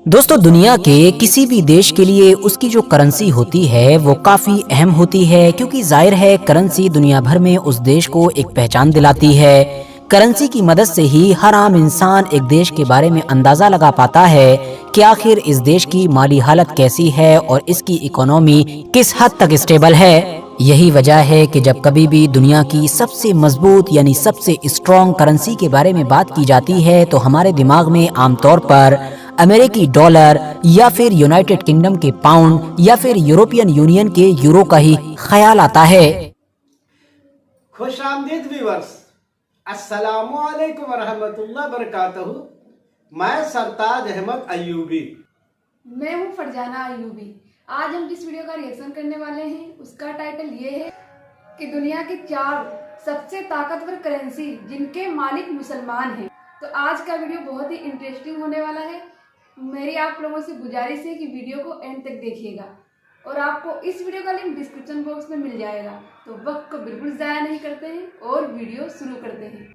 दोस्तों, दुनिया के किसी भी देश के लिए उसकी जो करेंसी होती है वो काफ़ी अहम होती है, क्योंकि जाहिर है करेंसी दुनिया भर में उस देश को एक पहचान दिलाती है। करेंसी की मदद से ही हर आम इंसान एक देश के बारे में अंदाज़ा लगा पाता है कि आखिर इस देश की माली हालत कैसी है और इसकी इकोनॉमी किस हद तक स्टेबल है। यही वजह है कि जब कभी भी दुनिया की सबसे मजबूत यानी सबसे स्ट्रॉन्ग करेंसी के बारे में बात की जाती है तो हमारे दिमाग में आमतौर पर अमेरिकी डॉलर या फिर यूनाइटेड किंगडम के पाउंड या फिर यूरोपियन यूनियन के यूरो का ही ख्याल आता है। खुश आमदीद व्यूअर्स, अस्सलामु अलैकुम वरहमतुल्लाह बरकातहू। मैं सरताज अहमद अयूबी। मैं हूँ फरजाना अयूबी। आज हम जिस वीडियो का रिएक्शन करने वाले हैं उसका टाइटल ये है कि दुनिया की 4 सबसे ताकतवर करेंसी जिनके मालिक मुसलमान हैं। तो आज का वीडियो बहुत ही इंटरेस्टिंग होने वाला है। मेरी आप लोगों से गुजारिश है कि वीडियो को एंड तक देखिएगा और आपको इस वीडियो का लिंक डिस्क्रिप्शन बॉक्स में मिल जाएगा। तो वक्त को बिल्कुल ज़ाया नहीं करते हैं और वीडियो शुरू करते हैं।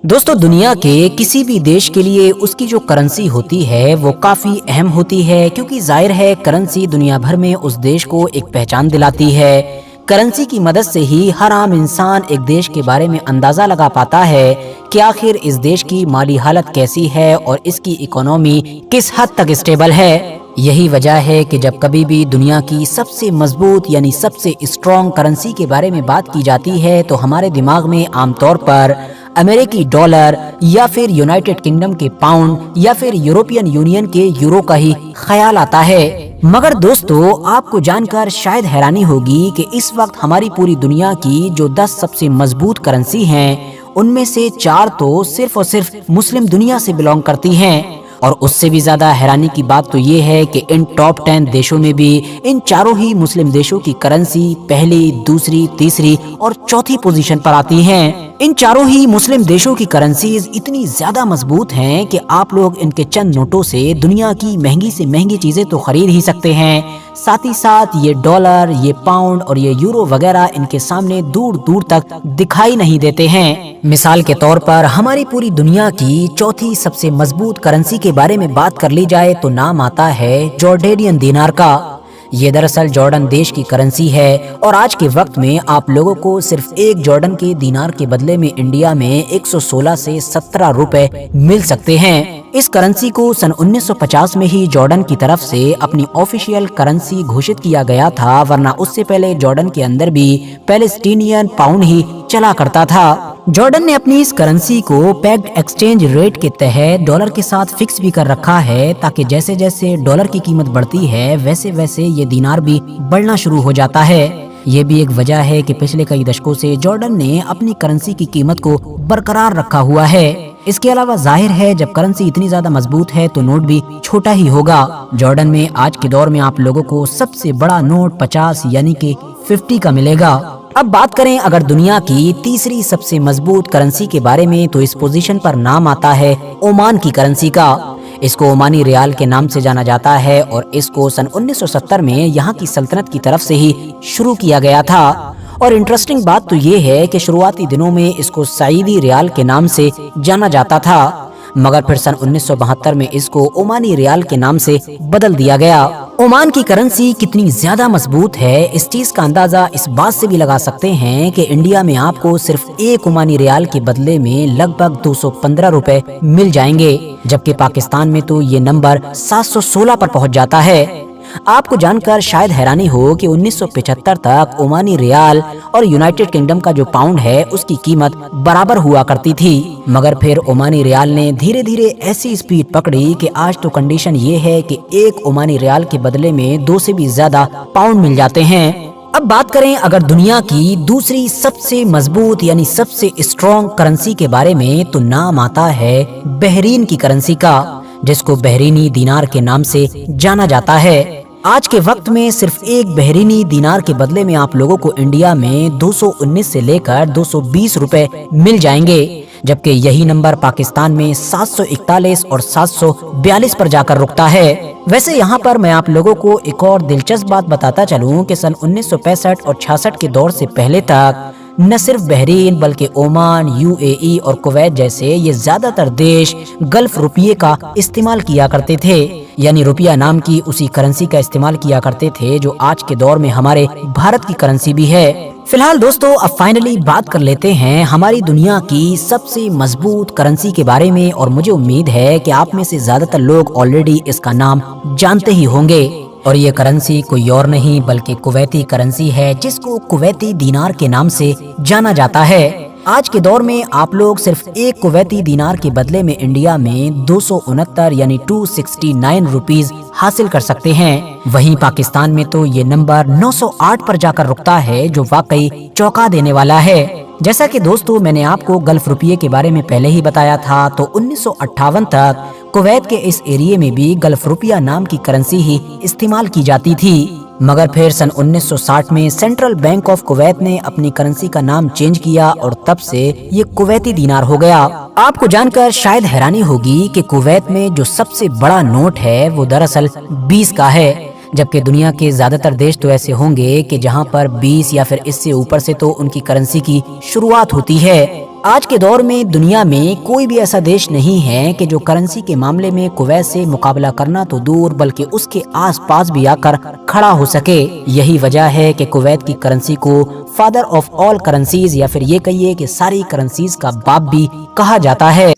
दोस्तों, दुनिया के किसी भी देश के लिए उसकी जो करेंसी होती है वो काफ़ी अहम होती है, क्योंकि जाहिर है करेंसी दुनिया भर में उस देश को एक पहचान दिलाती है। करेंसी की मदद से ही हर आम इंसान एक देश के बारे में अंदाज़ा लगा पाता है कि आखिर इस देश की माली हालत कैसी है और इसकी इकोनॉमी किस हद तक स्टेबल है। यही वजह है कि जब कभी भी दुनिया की सबसे मजबूत यानी सबसे स्ट्रॉन्ग करेंसी के बारे में बात की जाती है तो हमारे दिमाग में आमतौर पर अमेरिकी डॉलर या फिर यूनाइटेड किंगडम के पाउंड या फिर यूरोपियन यूनियन के यूरो का ही ख्याल आता है। मगर दोस्तों, आपको जानकर शायद हैरानी होगी कि इस वक्त हमारी पूरी दुनिया की जो 10 सबसे मजबूत करेंसी हैं उनमें से 4 तो सिर्फ और सिर्फ मुस्लिम दुनिया से बिलोंग करती हैं। और उससे भी ज्यादा हैरानी की बात तो ये है कि इन टॉप 10 देशों में भी इन चारों ही मुस्लिम देशों की करेंसी पहली, दूसरी, तीसरी और चौथी पोजीशन पर आती हैं। इन चारों ही मुस्लिम देशों की करेंसीज इतनी ज्यादा मजबूत हैं कि आप लोग इनके चंद नोटों से दुनिया की महंगी से महंगी चीजें तो खरीद ही सकते हैं। साथ ही साथ ये डॉलर, ये पाउंड और ये यूरो वगैरह इनके सामने दूर दूर तक दिखाई नहीं देते हैं। मिसाल के तौर पर हमारी पूरी दुनिया की चौथी सबसे मजबूत करेंसी के बारे में बात कर ली जाए तो नाम आता है जॉर्डेनियन दीनार का। ये दरअसल जॉर्डन देश की करेंसी है और आज के वक्त में आप लोगों को सिर्फ एक जॉर्डन के दीनार के बदले में इंडिया में 116 से 17 रुपए मिल सकते हैं। इस करेंसी को सन 1950 में ही जॉर्डन की तरफ से अपनी ऑफिशियल करेंसी घोषित किया गया था, वरना उससे पहले जॉर्डन के अंदर भी पैलेस्टीनियन पाउंड ही चला करता था। जॉर्डन ने अपनी इस करेंसी को पैक्ड एक्सचेंज रेट के तहत डॉलर के साथ फिक्स भी कर रखा है, ताकि जैसे जैसे डॉलर की कीमत बढ़ती है वैसे वैसे ये दीनार भी बढ़ना शुरू हो जाता है। ये भी एक वजह है कि पिछले कई दशकों से जॉर्डन ने अपनी करेंसी की कीमत को बरकरार रखा हुआ है। इसके अलावा जाहिर है जब करेंसी इतनी ज्यादा मजबूत है तो नोट भी छोटा ही होगा। जॉर्डन में आज के दौर में आप लोगों को सबसे बड़ा नोट 50 यानी कि 50 का मिलेगा। अब बात करें अगर दुनिया की तीसरी सबसे मजबूत करेंसी के बारे में तो इस पोजीशन पर नाम आता है ओमान की करेंसी का। इसको ओमानी रियाल के नाम से जाना जाता है और इसको सन 1970 में यहाँ की सल्तनत की तरफ से ही शुरू किया गया था। और इंटरेस्टिंग बात तो ये है कि शुरुआती दिनों में इसको सईदी रियाल के नाम से जाना जाता था, मगर फिर सन 1972 में इसको ओमानी रियाल के नाम से बदल दिया गया। ओमान की करेंसी कितनी ज्यादा मजबूत है इस चीज का अंदाजा इस बात से भी लगा सकते हैं कि इंडिया में आपको सिर्फ एक ओमानी रियाल के बदले में लगभग 215 रुपए मिल जाएंगे, जबकि पाकिस्तान में तो ये नंबर 716 पर पहुंच जाता है। आपको जानकर शायद हैरानी हो कि 1975 तक ओमानी रियाल और यूनाइटेड किंगडम का जो पाउंड है उसकी कीमत बराबर हुआ करती थी, मगर फिर ओमानी रियाल ने धीरे धीरे ऐसी स्पीड पकड़ी कि आज तो कंडीशन ये है कि एक ओमानी रियाल के बदले में 2 से भी ज्यादा पाउंड मिल जाते हैं। अब बात करें अगर दुनिया की दूसरी सबसे मजबूत यानी सबसे स्ट्रॉन्ग करेंसी के बारे में तो नाम आता है बहरीन की करेंसी का, जिसको बहरीनी दीनार के नाम से जाना जाता है। आज के वक्त में सिर्फ एक बहरीनी दीनार के बदले में आप लोगों को इंडिया में 219 से लेकर 220 रुपए मिल जाएंगे, जबकि यही नंबर पाकिस्तान में 741 और 742 पर जाकर रुकता है। वैसे यहाँ पर मैं आप लोगों को एक और दिलचस्प बात बताता चलूं कि सन 1965 और 66 के दौर से पहले तक نہ صرف بحرین بلکہ اومان، UAE اور کویت جیسے یہ زیادہ تر دیش گلف روپیے کا استعمال کیا کرتے تھے، یعنی روپیہ نام کی اسی کرنسی کا استعمال کیا کرتے تھے جو آج کے دور میں ہمارے بھارت کی کرنسی بھی ہے۔ فی الحال دوستو اب فائنلی بات کر لیتے ہیں ہماری دنیا کی سب سے مضبوط کرنسی کے بارے میں، اور مجھے امید ہے کہ آپ میں سے زیادہ تر لوگ آلریڈی اس کا نام جانتے ہی ہوں گے، اور یہ کرنسی کوئی اور نہیں بلکہ کویتی کرنسی ہے جس کو کویتی دینار کے نام سے جانا جاتا ہے۔ آج کے دور میں آپ لوگ صرف ایک کویتی دینار کے بدلے میں انڈیا میں 269 یعنی 269 روپیز حاصل کر سکتے ہیں، وہیں پاکستان میں تو یہ نمبر 908 پر جا کر رکتا ہے جو واقعی چونکا دینے والا ہے۔ جیسا کہ دوستو میں نے آپ کو گلف روپیے کے بارے میں پہلے ہی بتایا تھا، تو 1958 تک کویت کے اس ایریے میں بھی گلف روپیہ نام کی کرنسی ہی استعمال کی جاتی تھی، مگر پھر سن 1960 میں سینٹرل بینک آف کویت نے اپنی کرنسی کا نام چینج کیا اور تب سے یہ کویتی دینار ہو گیا۔ آپ کو جان کر شاید حیرانی ہوگی کہ کویت میں جو سب سے بڑا نوٹ ہے وہ دراصل 20 کا ہے، جبکہ دنیا کے زیادہ تر دیش تو ایسے ہوں گے کہ جہاں پر 20 یا پھر اس سے اوپر سے تو ان کی کرنسی کی شروعات ہوتی ہے۔ آج کے دور میں دنیا میں کوئی بھی ایسا دیش نہیں ہے کہ جو کرنسی کے معاملے میں کویت سے مقابلہ کرنا تو دور بلکہ اس کے آس پاس بھی آ کر کھڑا ہو سکے۔ یہی وجہ ہے کہ کویت کی کرنسی کو فادر آف آل کرنسیز یا پھر یہ کہیے کہ ساری کرنسیز کا باپ بھی کہا جاتا ہے۔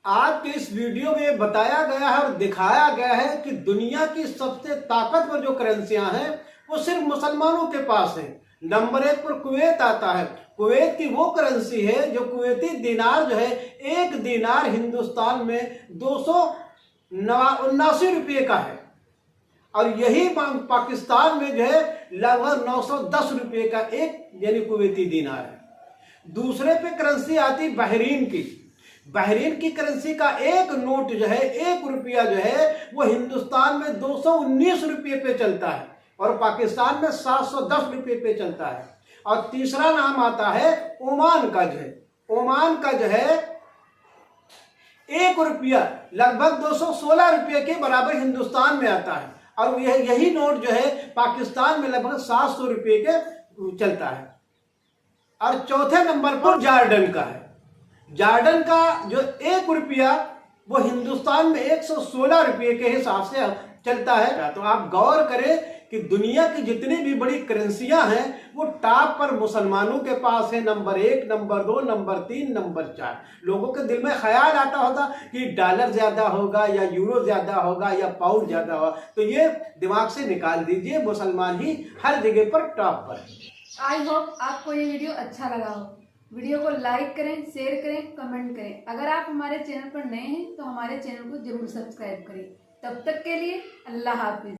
آج کے اس ویڈیو میں بتایا گیا ہے اور دکھایا گیا ہے کہ دنیا کی سب سے طاقتور جو کرنسیاں ہیں وہ صرف مسلمانوں کے پاس ہیں۔ نمبر 1 پر کویت آتا ہے۔ کویت کی وہ کرنسی ہے جو کویتی دینار جو ہے، ایک دینار ہندوستان میں 279 روپے کا ہے، اور یہی پاکستان میں جو ہے لگ بھگ 910 روپے کا ایک یعنی کویتی دینار ہے۔ دوسرے پہ کرنسی آتی بحرین کی۔ بحرین کی کرنسی کا ایک نوٹ جو ہے، ایک روپیہ جو ہے وہ ہندوستان میں 219 روپے پہ چلتا ہے اور پاکستان میں 710 روپے پہ چلتا ہے۔ اور تیسرا نام آتا ہے اومان کا جو ہے۔ اومان کا جو ہے ایک روپیہ لگ بھگ 216 روپے کے برابر ہندوستان میں آتا ہے، اور یہی نوٹ جو ہے پاکستان میں لگ بھگ 700 روپے کے چلتا ہے۔ اور چوتھے نمبر پر جارڈن کا ہے۔ جارڈن کا جو ایک روپیہ وہ ہندوستان میں 116 روپے کے حساب سے چلتا ہے۔ تو آپ غور کریں کہ دنیا کی جتنی بھی بڑی کرنسیاں ہیں وہ ٹاپ پر مسلمانوں کے پاس ہیں، نمبر 1، نمبر 2، نمبر 3، نمبر 4۔ لوگوں کے دل میں خیال آتا ہوتا کہ ڈالر زیادہ ہوگا یا یورو زیادہ ہوگا یا پاؤنڈ زیادہ ہوگا، تو یہ دماغ سے نکال دیجئے، مسلمان ہی ہر جگہ پر ٹاپ پر ہے۔ آئی ہوپ آپ کو یہ ویڈیو اچھا لگا ہو۔ ویڈیو کو لائک کریں، شیئر کریں، کمنٹ کریں۔ اگر آپ ہمارے چینل پر نئے ہیں تو ہمارے چینل کو ضرور سبسکرائب کریں۔ تب تک کے لیے اللہ حافظ۔